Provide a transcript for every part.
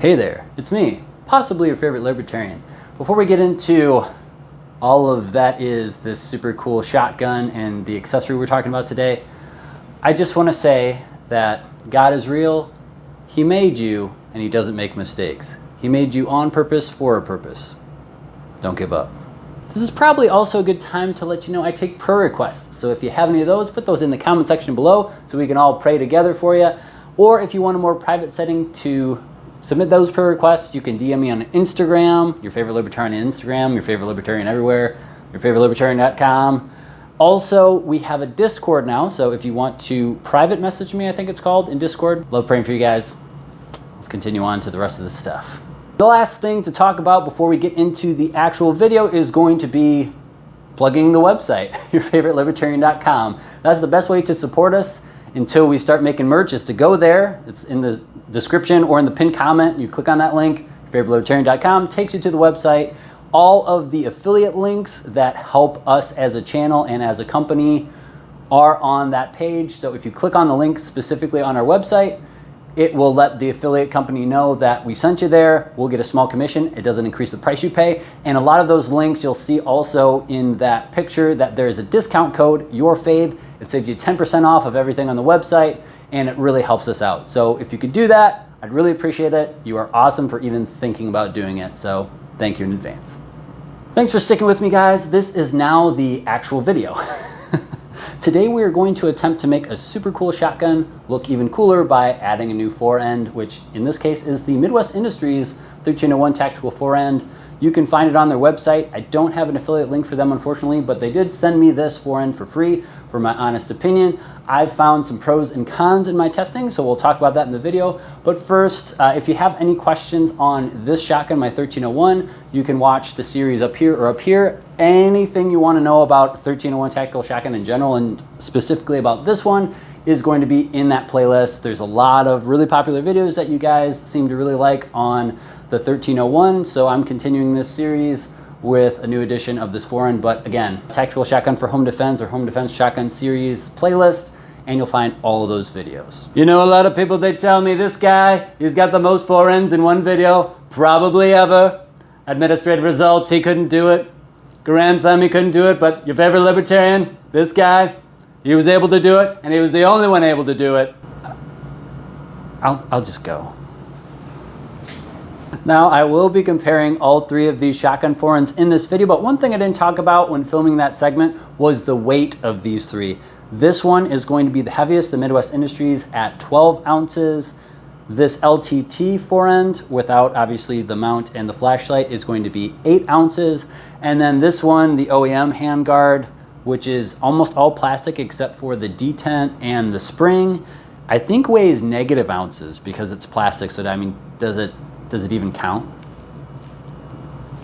Hey there, it's me, possibly your favorite libertarian. Before we get into all of that is this super cool shotgun and the accessory we're talking about today, I just want to say that God is real, He made you, and He doesn't make mistakes. He made you on purpose for a purpose. Don't give up. This is probably also a good time to let you know I take prayer requests. So if you have any of those, put those in the comment section below so we can all pray together for you. Or if you want a more private setting to submit those prayer requests, you can DM me on Instagram, your favorite libertarian on Instagram, your favorite libertarian everywhere, yourfavoritelibertarian.com. Also, we have a Discord now, so if you want to private message me, I think it's called, in Discord. Love praying for you guys. Let's continue on to the rest of the stuff. The last thing to talk about before we get into the actual video is going to be plugging the website, yourfavoritelibertarian.com. That's the best way to support us until we start making merch, is to go there. It's in the description or in the pinned comment. You click on that link, yourfavoritelibertarian.com, takes you to the website. All of the affiliate links that help us as a channel and as a company are on that page. So if you click on the link specifically on our website, it will let the affiliate company know that we sent you there. We'll get a small commission. It doesn't increase the price you pay. And a lot of those links you'll see also in that picture that there is a discount code, YourFave. It saves you 10% off of everything on the website, and it really helps us out. So if you could do that, I'd really appreciate it. You are awesome for even thinking about doing it. So thank you in advance. Thanks for sticking with me, guys. This is now the actual video. Today we are going to attempt to make a super cool shotgun look even cooler by adding a new forend, which in this case is the Midwest Industries 1301 Tactical Forend. You can find it on their website. I don't have an affiliate link for them, unfortunately, but they did send me this forend for free for my honest opinion. I've found some pros and cons in my testing, so we'll talk about that in the video. But first, if you have any questions on this shotgun, my 1301, you can watch the series up here or up here. Anything you want to know about 1301 Tactical Shotgun in general, and specifically about this one, is going to be in that playlist. There's a lot of really popular videos that you guys seem to really like on the 1301, so I'm continuing this series with a new edition of this forend. But again, Tactical Shotgun for Home Defense or Home Defense Shotgun series playlist, and you'll find all of those videos. You know, a lot of people, they tell me this guy, he's got the most forends in one video, probably ever. Administrative results, he couldn't do it. Grand Thumb, he couldn't do it, but your favorite libertarian, this guy, he was able to do it, and he was the only one able to do it. I'll just go. Now, I will be comparing all three of these shotgun forends in this video, but one thing I didn't talk about when filming that segment was the weight of these three. This one is going to be the heaviest, the Midwest Industries, at 12 ounces. This LTT forend, without obviously the mount and the flashlight, is going to be 8 ounces. And then this one, the OEM Handguard, which is almost all plastic except for the detent and the spring, I think weighs negative ounces because it's plastic. So I mean, does it even count?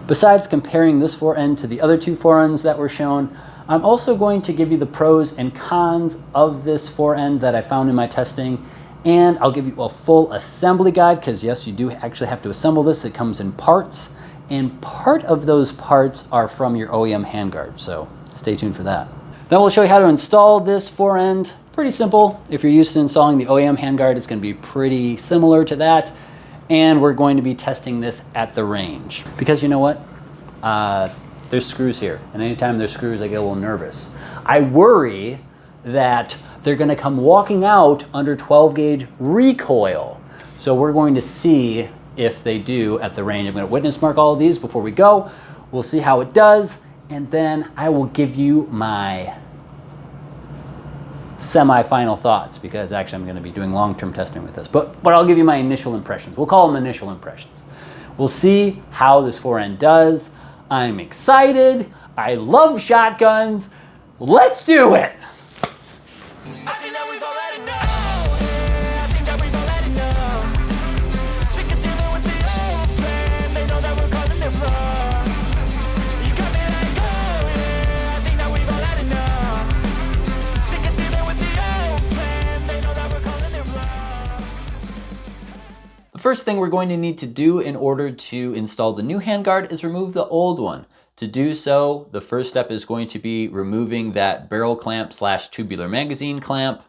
Besides comparing this forend to the other two forends that were shown, I'm also going to give you the pros and cons of this forend that I found in my testing, and I'll give you a full assembly guide, because yes, you do actually have to assemble this. It comes in parts, and part of those parts are from your OEM handguard, so stay tuned for that. Then we'll show you how to install this forend. Pretty simple. If you're used to installing the OEM handguard, it's going to be pretty similar to that. And we're going to be testing this at the range. Because you know what? There's screws here. And anytime there's screws, I get a little nervous. I worry that they're going to come walking out under 12 gauge recoil. So we're going to see if they do at the range. I'm going to witness mark all of these before we go. We'll see how it does. And then I will give you my semi-final thoughts, because actually I'm going to be doing long-term testing with this, but I'll give you my initial impressions. We'll call them initial impressions. We'll see how this forend does. I'm excited. I love shotguns. Let's do it. The first thing we're going to need to do in order to install the new handguard is remove the old one. To do so, the first step is going to be removing that barrel clamp / tubular magazine clamp.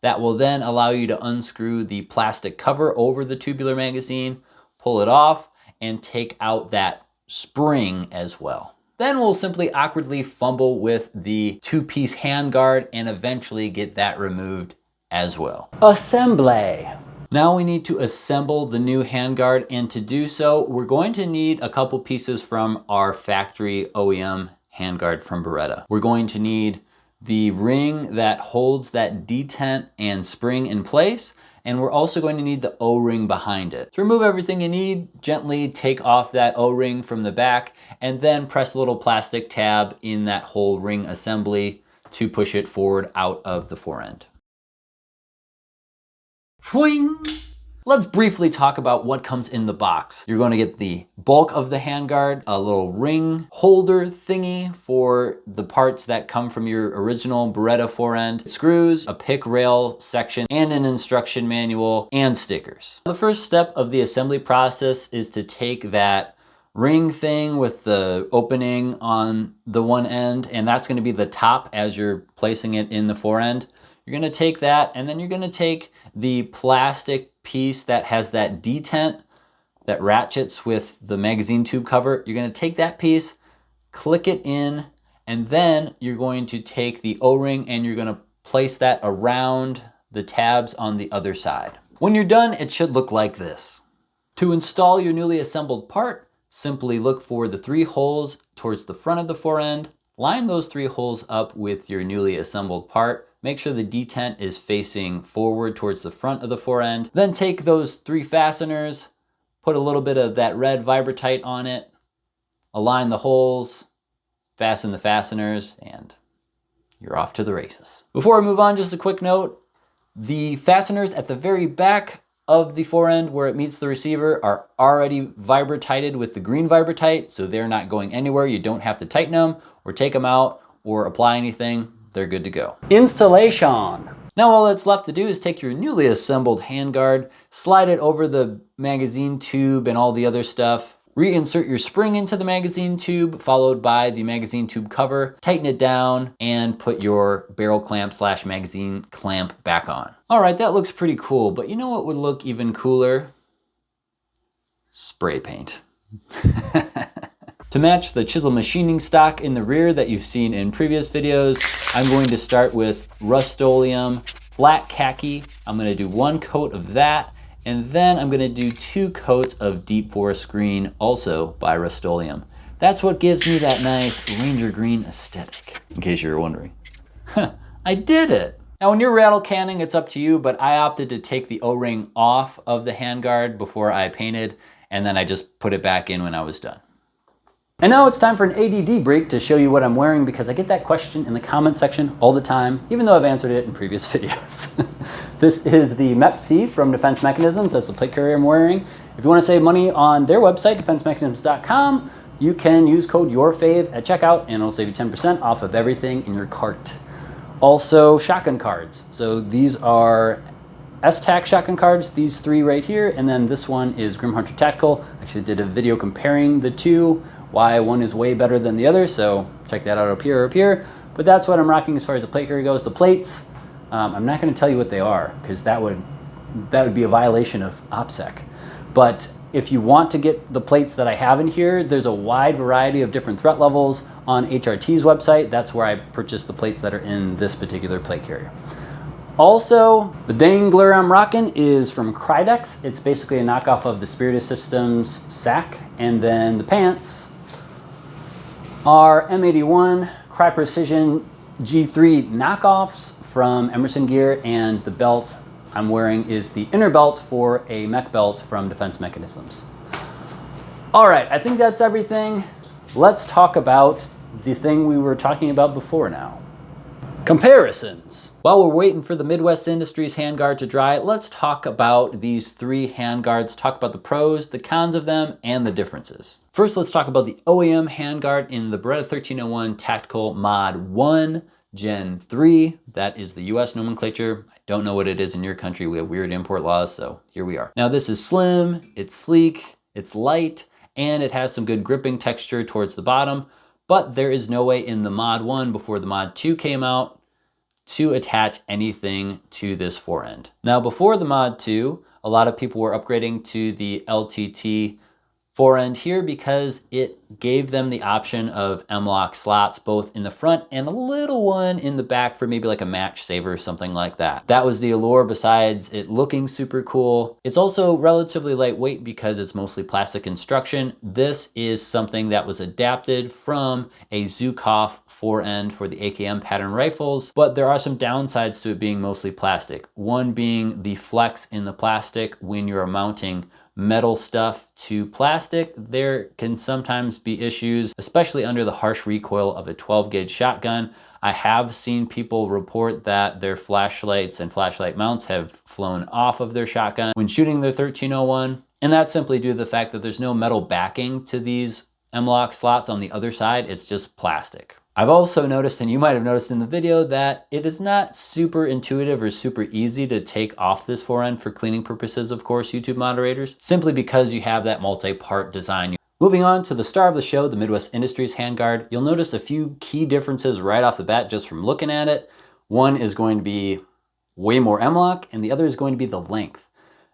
That will then allow you to unscrew the plastic cover over the tubular magazine, pull it off, and take out that spring as well. Then we'll simply awkwardly fumble with the 2-piece handguard and eventually get that removed as well. Assembly. Now we need to assemble the new handguard, and to do so, we're going to need a couple pieces from our factory OEM handguard from Beretta. We're going to need the ring that holds that detent and spring in place, and we're also going to need the O-ring behind it. To remove everything you need, gently take off that O-ring from the back and then press a little plastic tab in that whole ring assembly to push it forward out of the forend. Fwing! Let's briefly talk about what comes in the box. You're going to get the bulk of the handguard, a little ring holder thingy for the parts that come from your original Beretta forend, screws, a pick rail section, and an instruction manual, and stickers. The first step of the assembly process is to take that ring thing with the opening on the one end, and that's going to be the top as you're placing it in the forend. You're going to take that, and then you're going to take the plastic piece that has that detent that ratchets with the magazine tube cover. You're going to take that piece, click it in, and then you're going to take the O-ring and you're going to place that around the tabs on the other side. When you're done, it should look like this. To install your newly assembled part, simply look for the 3 holes towards the front of the forend. Line those 3 holes up with your newly assembled part. Make sure the detent is facing forward towards the front of the forend. Then take those 3 fasteners, put a little bit of that red Vibratite on it, align the holes, fasten the fasteners, and you're off to the races. Before we move on, just a quick note. The fasteners at the very back of the forend where it meets the receiver are already Vibratited with the green Vibratite, so they're not going anywhere. You don't have to tighten them or take them out or apply anything. They're good to go. Installation. Now all that's left to do is take your newly assembled handguard, slide it over the magazine tube and all the other stuff, reinsert your spring into the magazine tube, followed by the magazine tube cover, tighten it down, and put your barrel clamp / magazine clamp back on. All right, that looks pretty cool, but you know what would look even cooler? Spray paint. To match the chisel machining stock in the rear that you've seen in previous videos, I'm going to start with Rust-Oleum flat khaki. I'm going to do 1 coat of that, and then I'm going to do 2 coats of deep forest green, also by Rust-Oleum. That's what gives me that nice Ranger green aesthetic, in case you were wondering. I did it! Now when you're rattle canning, it's up to you, but I opted to take the O-ring off of the handguard before I painted, and then I just put it back in when I was done. And now it's time for an ADD break to show you what I'm wearing, because I get that question in the comment section all the time, even though I've answered it in previous videos. This is the MEPC from Defense Mechanisms. That's the plate carrier I'm wearing. If you want to save money on their website, defensemechanisms.com, you can use code YOURFAVE at checkout and it'll save you 10% off of everything in your cart. Also, shotgun cards. So these are S-Tac shotgun cards, these 3 right here, and then this one is Grim Hunter Tactical. I actually did a video comparing the 2, why one is way better than the other, so check that out up here or up here. But that's what I'm rocking as far as the plate carrier goes. The plates, I'm not going to tell you what they are, because that would be a violation of OPSEC. But if you want to get the plates that I have in here, there's a wide variety of different threat levels on HRT's website. That's where I purchased the plates that are in this particular plate carrier. Also, the dangler I'm rocking is from Krydex. It's basically a knockoff of the Spiritus Systems sack. And then the pants are M81 Cry Precision G3 knockoffs from Emerson Gear, and the belt I'm wearing is the inner belt for a mech belt from Defense Mechanisms. All right, I think that's everything. Let's talk about the thing we were talking about before now. Comparisons. While we're waiting for the Midwest Industries handguard to dry, let's talk about these 3 handguards, talk about the pros, the cons of them, and the differences. First, let's talk about the OEM handguard in the Beretta 1301 Tactical Mod 1 Gen 3. That is the US nomenclature. I don't know what it is in your country. We have weird import laws, so here we are. Now this is slim, it's sleek, it's light, and it has some good gripping texture towards the bottom, but there is no way in the Mod 1 before the Mod 2 came out to attach anything to this forend. Now, before the mod 2, a lot of people were upgrading to the LTT forend here because it gave them the option of M-LOK slots both in the front and a little one in the back for maybe like a match saver or something like that. That was the allure, besides it looking super cool. It's also relatively lightweight because it's mostly plastic construction. This is something that was adapted from a Zukov forend for the AKM pattern rifles, but there are some downsides to it being mostly plastic. One being the flex in the plastic when you're mounting metal stuff to plastic. There can sometimes be issues, especially under the harsh recoil of a 12 gauge shotgun. I have seen people report that their flashlights and flashlight mounts have flown off of their shotgun when shooting their 1301. And that's simply due to the fact that there's no metal backing to these M-LOK slots on the other side. It's just plastic. I've also noticed, and you might have noticed in the video, that it is not super intuitive or super easy to take off this forend for cleaning purposes, of course, YouTube moderators, simply because you have that multi-part design. Moving on to the star of the show, the Midwest Industries Handguard, you'll notice a few key differences right off the bat just from looking at it. One is going to be way more M-LOK, and the other is going to be the length.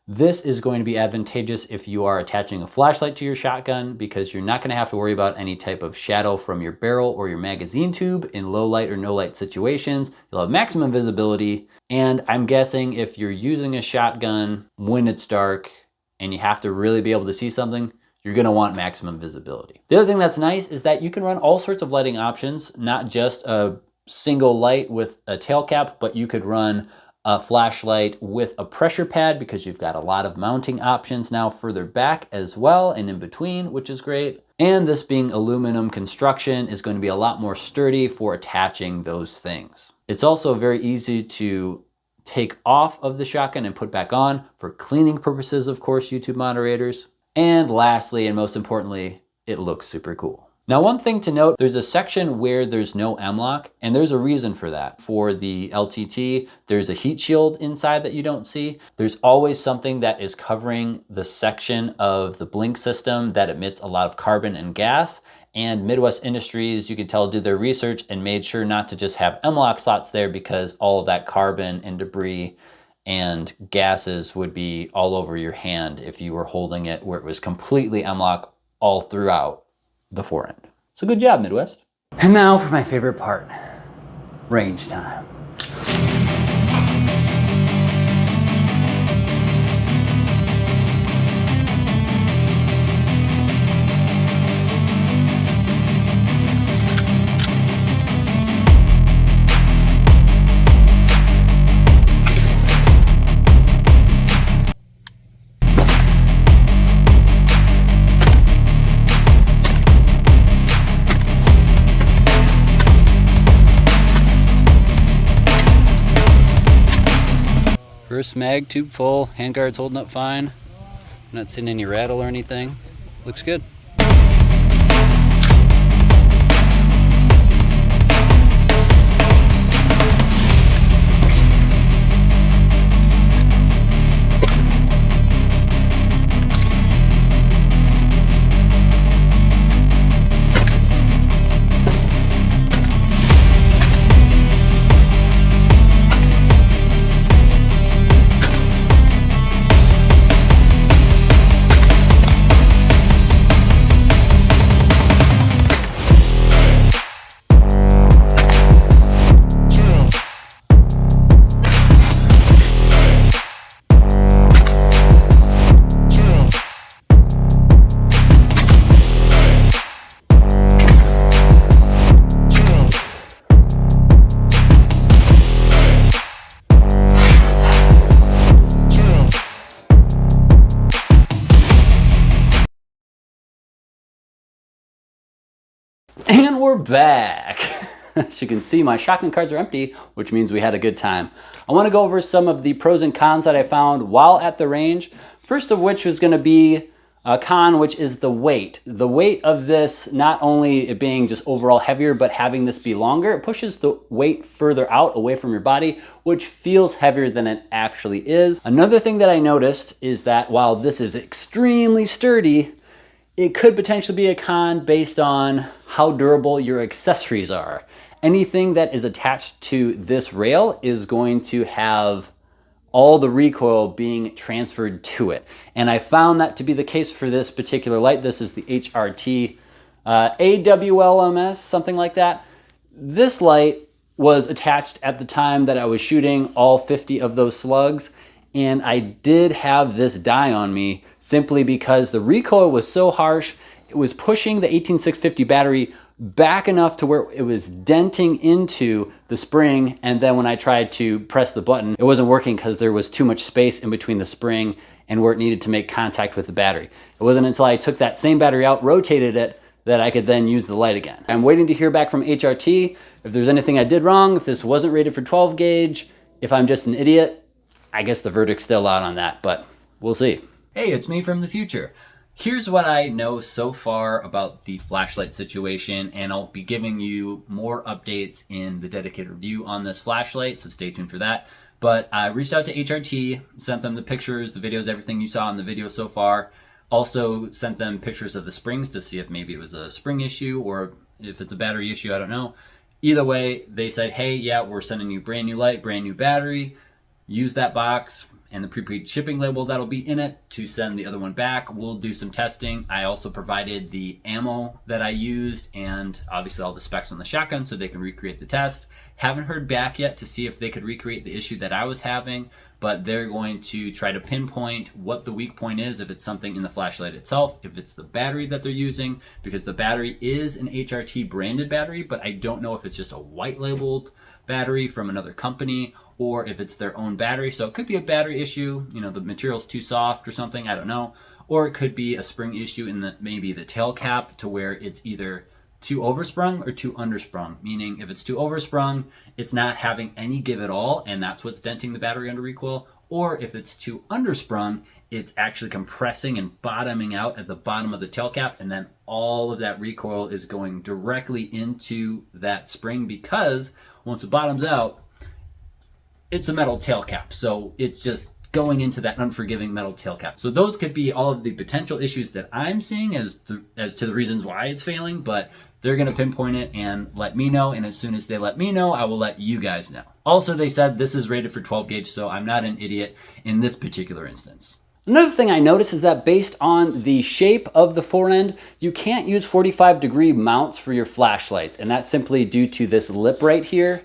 This is going to be advantageous if you are attaching a flashlight to your shotgun, because you're not going to have to worry about any type of shadow from your barrel or your magazine tube in low light or no light situations. You'll have maximum visibility. And I'm guessing if you're using a shotgun when it's dark and you have to really be able to see something, you're going to want maximum visibility. The other thing that's nice is that you can run all sorts of lighting options, not just a single light with a tail cap, but you could run a flashlight with a pressure pad, because you've got a lot of mounting options now further back as well and in between, which is great. And this being aluminum construction is going to be a lot more sturdy for attaching those things. It's also very easy to take off of the shotgun and put back on for cleaning purposes, of course, YouTube moderators. And lastly, and most importantly, it looks super cool. Now, one thing to note, there's a section where there's no M-LOK, and there's a reason for that. For the LTT, there's a heat shield inside that you don't see. There's always something that is covering the section of the blink system that emits a lot of carbon and gas. And Midwest Industries, you can tell, did their research and made sure not to just have M-LOK slots there, because all of that carbon and debris and gases would be all over your hand if you were holding it where it was completely M-LOK all throughout the forend. So good job, Midwest. And now for my favorite part, range time. First mag tube full, handguard's holding up fine. Not seeing any rattle or anything. Looks good. And we're back. As you can see, my shotgun cards are empty, which means we had a good time. I want to go over some of the pros and cons that I found while at the range. First of which was going to be a con, which is the weight. The weight of this, not only it being just overall heavier, but having this be longer, it pushes the weight further out away from your body, which feels heavier than it actually is. Another thing that I noticed is that while this is extremely sturdy, it could potentially be a con based on how durable your accessories are. anything that is attached to this rail is going to have all the recoil being transferred to it. And I found that to be the case for this particular light. This is the HRT AWLMS, something like that. This light was attached at the time that I was shooting all 50 of those slugs, and I did have this die on me simply because the recoil was so harsh. It was pushing the 18650 battery back enough to where it was denting into the spring, and then when I tried to press the button, it wasn't working because there was too much space in between the spring and where it needed to make contact with the battery. It wasn't until I took that same battery out, rotated it, that I could then use the light again. I'm waiting to hear back from HRT if there's anything I did wrong, if this wasn't rated for 12 gauge, if I'm just an idiot. I guess the verdict's still out on that, but we'll see. Hey, it's me from the future. Here's what I know so far about the flashlight situation, and I'll be giving you more updates in the dedicated review on this flashlight, so stay tuned for that. But I reached out to HRT, sent them the pictures, the videos, everything you saw in the video so far. Also sent them pictures of the springs to see if maybe it was a spring issue or if it's a battery issue, I don't know. Either way, they said, hey, yeah, we're sending you brand new light, brand new battery. Use that box and the prepaid shipping label that'll be in it to send the other one back. We'll do some testing. I also provided the ammo that I used and obviously all the specs on the shotgun so they can recreate the test. Haven't heard back yet to see if they could recreate the issue that I was having, but they're going to try to pinpoint what the weak point is, if it's something in the flashlight itself, if it's the battery that they're using, because the battery is an HRT branded battery, but I don't know if it's just a white labeled battery from another company or if it's their own battery. So it could be a battery issue, you know, the material's too soft or something, I don't know. Or it could be a spring issue in maybe the tail cap to where it's either too oversprung or too undersprung, meaning if it's too oversprung, it's not having any give at all, and that's what's denting the battery under recoil. Or if it's too undersprung, it's actually compressing and bottoming out at the bottom of the tail cap, and then all of that recoil is going directly into that spring, because once it bottoms out, it's a metal tail cap, so it's just going into that unforgiving metal tail cap. So those could be all of the potential issues that I'm seeing as to the reasons why it's failing, but they're gonna pinpoint it and let me know, and as soon as they let me know, I will let you guys know. Also, they said this is rated for 12 gauge, so I'm not an idiot in this particular instance. Another thing I noticed is that based on the shape of the forend, you can't use 45-degree mounts for your flashlights, and that's simply due to this lip right here.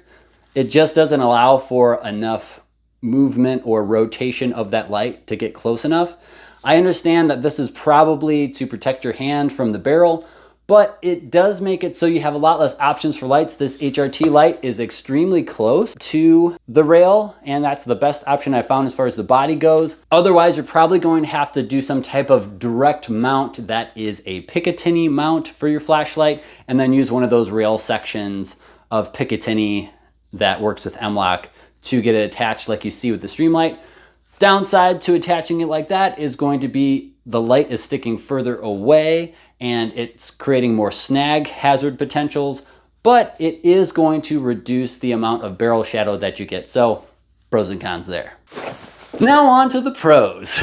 It just doesn't allow for enough movement or rotation of that light to get close enough. I understand that this is probably to protect your hand from the barrel, but it does make it so you have a lot less options for lights. This HRT light is extremely close to the rail, and that's the best option I found as far as the body goes. Otherwise, you're probably going to have to do some type of direct mount that is a Picatinny mount for your flashlight, and then use one of those rail sections of Picatinny that works with M-LOK to get it attached like you see with the Streamlight. Downside to attaching it like that is going to be the light is sticking further away and it's creating more snag hazard potentials, but it is going to reduce the amount of barrel shadow that you get. So pros and cons there. Now on to the pros.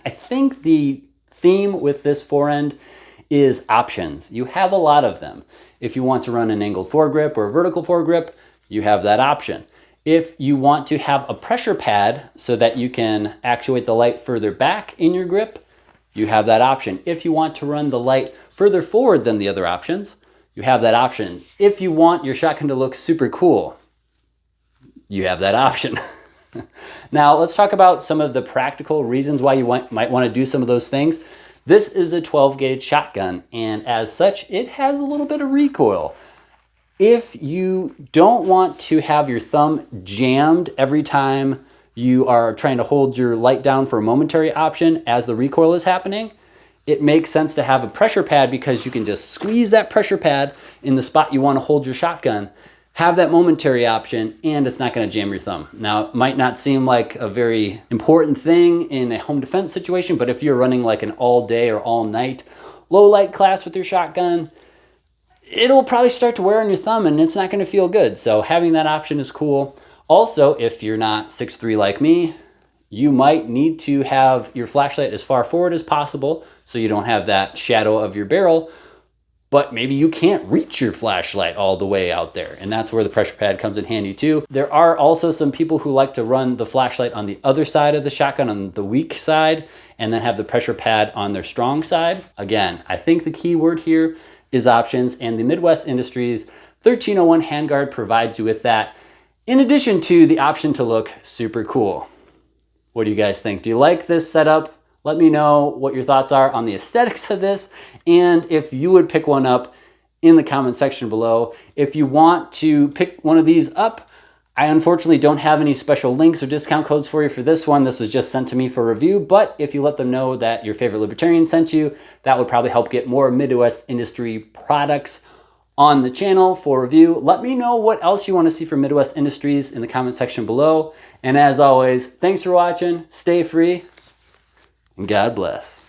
I think the theme with this forend is options. You have a lot of them. If you want to run an angled foregrip or a vertical foregrip, you have that option. If you want to have a pressure pad so that you can actuate the light further back in your grip, you have that option. If you want to run the light further forward than the other options, you have that option. If you want your shotgun to look super cool, you have that option. Now let's talk about some of the practical reasons why you might want to do some of those things. This is a 12 gauge shotgun, and as such, it has a little bit of recoil. If you don't want to have your thumb jammed every time you are trying to hold your light down for a momentary option as the recoil is happening, it makes sense to have a pressure pad, because you can just squeeze that pressure pad in the spot you want to hold your shotgun, have that momentary option, and it's not going to jam your thumb. Now, it might not seem like a very important thing in a home defense situation, but if you're running like an all day or all night low light class with your shotgun, it'll probably start to wear on your thumb and it's not going to feel good. So having that option is cool. Also, if you're not 6'3" like me, you might need to have your flashlight as far forward as possible so you don't have that shadow of your barrel. but maybe you can't reach your flashlight all the way out there. And that's where the pressure pad comes in handy too. There are also some people who like to run the flashlight on the other side of the shotgun, on the weak side, and then have the pressure pad on their strong side. Again, I think the key word here is options, and the Midwest Industries 1301 Handguard provides you with that, in addition to the option to look super cool. What do you guys think? Do you like this setup? Let me know what your thoughts are on the aesthetics of this, and if you would pick one up in the comment section below. If you want to pick one of these up, I unfortunately don't have any special links or discount codes for you for this one. This was just sent to me for review, but if you let them know that your favorite libertarian sent you, that would probably help get more Midwest Industry products on the channel for review. Let me know what else you want to see from Midwest Industries in the comment section below. And as always, thanks for watching, stay free, and God bless.